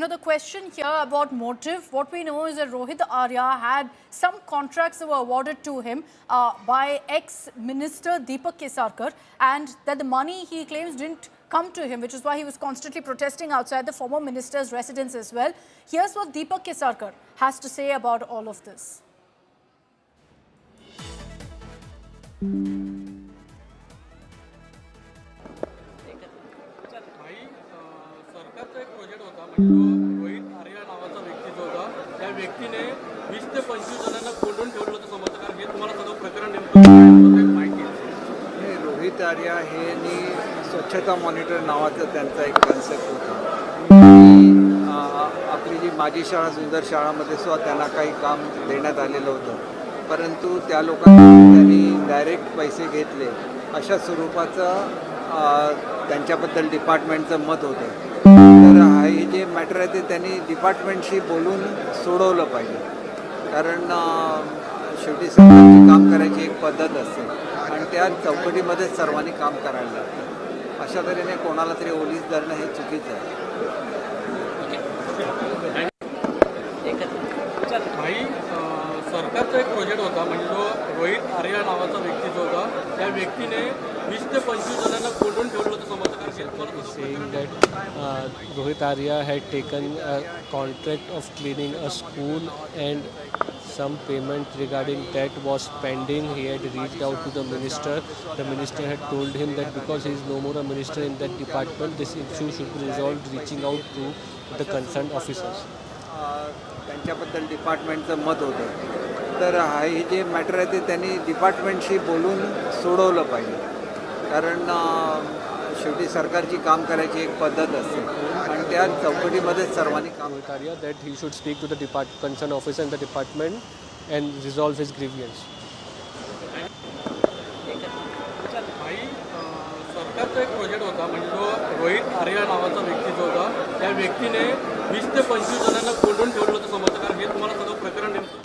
the question here about motive, what we know is that Rohit Arya had some contracts that were awarded to him by ex-minister Deepak Kesarkar, and that the money he claims didn't come to him, which is why he was constantly protesting outside the former minister's residence as well. Here's what Deepak Kesarkar has to say about all of this. सरकारचा एक project होता म्हणजे रोहित आर्या नावाचा व्यक्ती जो होता त्या व्यक्तीने 20 ते 25 जणांना कोंडून ठेवलं होतं समजतं कारण हे तुम्हाला सगळं प्रकरण नेमकं माहिती आहे. रोहित आर्या हे स्वच्छता मॉनिटर नावाचा त्यांचा एक कन्सेप्ट होता. आपली जी माझी शाळा सुंदर शाळामध्ये सुद्धा त्यांना काही काम देण्यात आलेलं होतं, परंतु त्या लोकांनी त्यांनी डायरेक्ट पैसे घेतले अशा स्वरूपाचं त्यांच्याबद्दल डिपार्टमेंटचं मत होतं. तर हे जे मॅटर आहे ते त्यांनी डिपार्टमेंटशी बोलून सोडवलं पाहिजे, कारण शेवटी सरकारची काम करायची एक पद्धत असते आणि त्या चौकटीमध्येच सर्वांनी काम करायला लागतं. अशा तऱ्हेने कोणाला तरी ओलीस धरणं हे चुकीचं आहे. सरकारचा एक प्रोजेक्ट होता म्हणजे जो रोहित आर्या नावाचा व्यक्ती जो होता त्या व्यक्तीने 20 ते 25 जणांना कोंडून ठेवलं होतं समजतं कारण saying that Rohit Arya had taken a contract of cleaning a school and some payment regarding that was pending. He had reached out to the minister. The minister had told him that because he is no more a minister in that department, this issue should be resolved reaching out to the concerned officers. त्यांच्याबद्दल डिपार्टमेंटचं मत होतं. तर हे जे matter आहे ते त्यांनी डिपार्टमेंटशी बोलून सोडवलं पाहिजे, कारण शेवटी सरकारची काम करायची एक पद्धत असते आणि त्या चौकटीमध्येच सर्वांनी काम कार्य that he should speak to the concerned officer in the department and resolve his grievance. सरकारचा एक प्रोजेक्ट होता म्हणजे जो रोहित आर्या नावाचा व्यक्ती जो होता त्या व्यक्तीने 20 ते 25 जणांना कोंडून ठेवलं होतं समजतं कारण हे तुम्हाला सगळं प्रकरण नेमकं.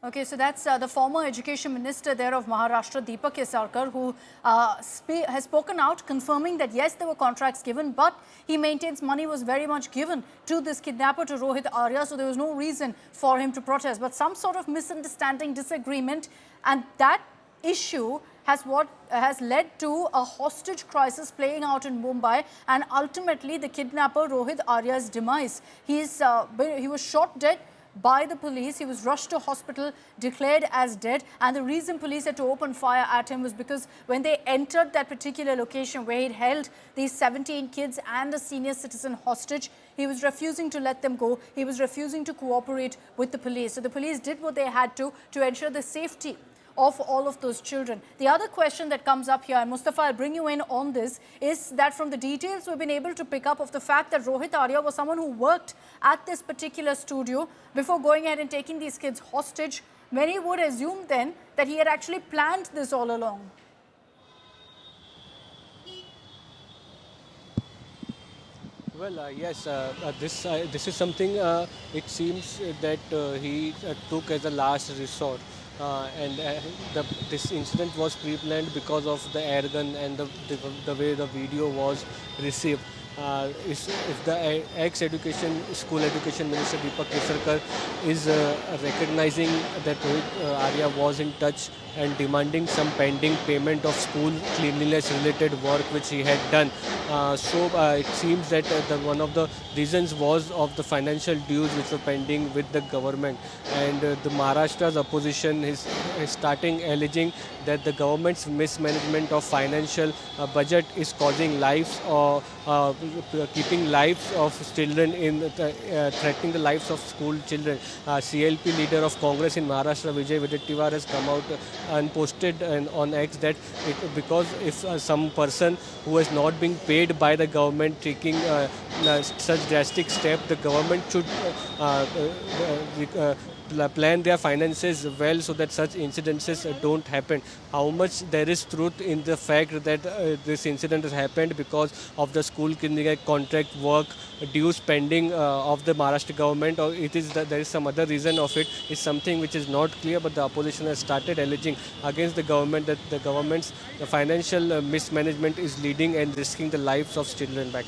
Okay, so that's the former education minister there of Maharashtra, Deepak Kesarkar, who has spoken out confirming that yes, there were contracts given, but he maintains money was very much given to this kidnapper, to Rohit Arya, so there was no reason for him to protest. But some sort of misunderstanding, disagreement, and that issue has led to a hostage crisis playing out in Mumbai, and ultimately the kidnapper Rohit Arya's demise. He was shot dead by the police. He was rushed to hospital, declared as dead, and the reason police had to open fire at him was because when they entered that particular location where he'd held these 17 kids and a senior citizen hostage, he was refusing to let them go. He was refusing to cooperate with the police. So the police did what they had to ensure the safety of all of those children. The other question that comes up here, and Mustafa, I'll bring you in on this, is that from the details we've been able to pick up of the fact that Rohit Arya was someone who worked at this particular studio before going ahead and taking these kids hostage. Many would assume then that he had actually planned this all along. Well, yes, this is something it seems that he took as a last resort. This incident was pre-planned because of the air gun and the way the video was received. If the school education minister Deepak Kesarkar is recognizing that Rohit Arya was in touch and demanding some pending payment of school cleanliness related work which he had done, it seems that one of the reasons was of the financial dues which were pending with the government, and the Maharashtra's opposition is starting alleging that the government's mismanagement of financial budget is causing lives or keeping lives of children threatening the lives of school children. CLP leader of Congress in Maharashtra, Vijay Vadattawar, has come out and posted on X that because if some person who is not being paid by the government taking such drastic step, the government should plan their finances well so that such incidences don't happen. How much there is truth in the fact that this incident has happened because of the school cleaning contract work dues pending of the Maharashtra government, or it is that there is some other reason of it, is something which is not clear, but the opposition has started alleging against the government that the government's financial mismanagement is leading and risking the lives of children back.